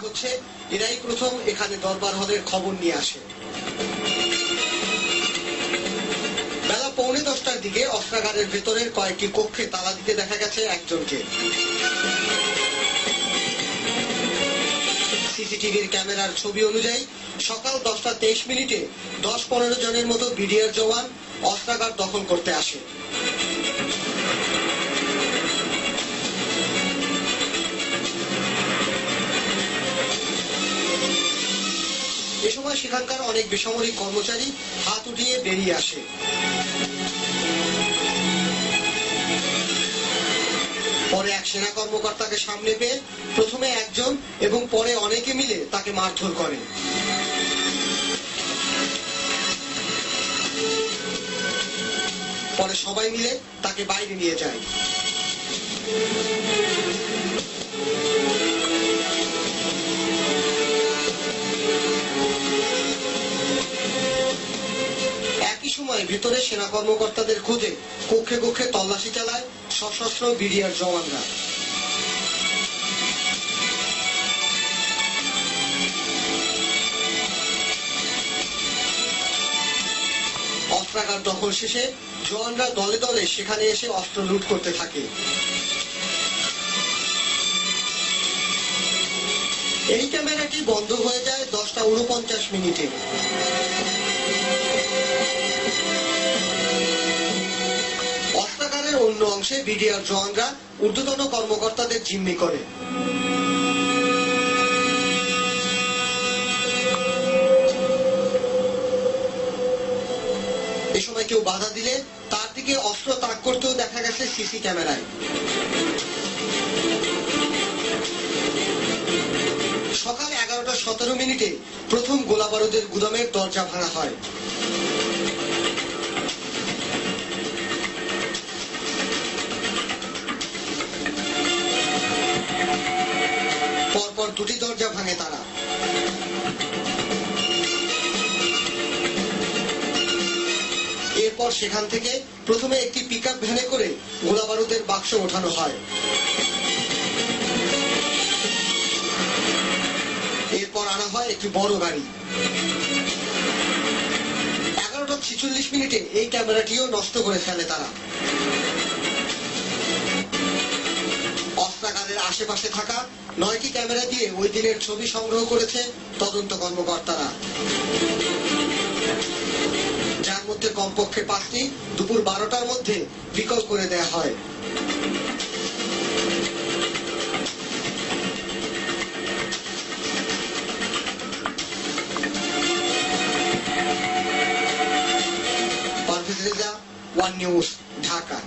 হচ্ছে এরাই প্রথম এখানে দরবার হলের খবর নিয়ে আসে। বেলা 9:45টার দিকে অস্ত্রাগারের ভেতরের কয়েকটি কক্ষে তালা দিতে দেখা গেছে একজনকে। সিসিটিভির ক্যামেরার ছবি অনুযায়ী সকাল 10:23 10-15 জনের মতো বিডিআর জওয়ান অস্ত্রাগার দখল করতে আসে। এ সময় সেখানকার অনেক বেসামরিক কর্মচারী হাত উঠিয়ে বেরিয়ে আসে। পরে এক সেনা কর্মকর্তাকে সামনে পেয়ে প্রথমে একজন এবং পরে অনেকে মিলে তাকে মারধর করে। পরে সবাই মিলে তাকে বাইরে নিয়ে যায়। একই সময় ভেতরে সেনা কর্মকর্তাদের খোঁজে কক্ষে কক্ষে তল্লাশি চালায় সশস্ত্র বিডিআর জওয়ানরা। অস্ত্রাগার দখল শেষে জওয়ানরা দলে দলে সেখানে এসে অস্ত্র লুট করতে থাকে। এই ক্যামেরাটি বন্ধ হয়ে যায় 10:49। অস্ত্রাগারের অন্য অংশে বিডিআর জওয়ানরা ঊর্ধ্বতন কর্মকর্তাদের জিম্মি করে। এ সময় কেউ বাধা দিলে তার দিকে অস্ত্র তাক করতেও দেখা গেছে সিসি ক্যামেরায়। সকাল 11:17 প্রথম গোলাবারুদের গুদামের দরজা ভাঙা হয়। পরপর দুটি দরজা ভাঙে তারা। এরপর সেখান থেকে প্রথমে একটি পিকআপ ভ্যানে করে গোলাবারুদের বাক্স ওঠানো হয়। এরপর আনা হয় একটি বড় গাড়ি। 11:46 এই ক্যামেরাটিও নষ্ট করে ফেলে তারা। অস্ত্রাগারের আশেপাশে থাকা 9টি ক্যামেরা দিয়ে ওই দিনের ছবি সংগ্রহ করেছে তদন্ত কর্মকর্তারা, যার মধ্যে কমপক্ষে 5টি দুপুর 12টার মধ্যে বিকল করে দেয়া হয়। Parvez Reza, one news, Dhaka.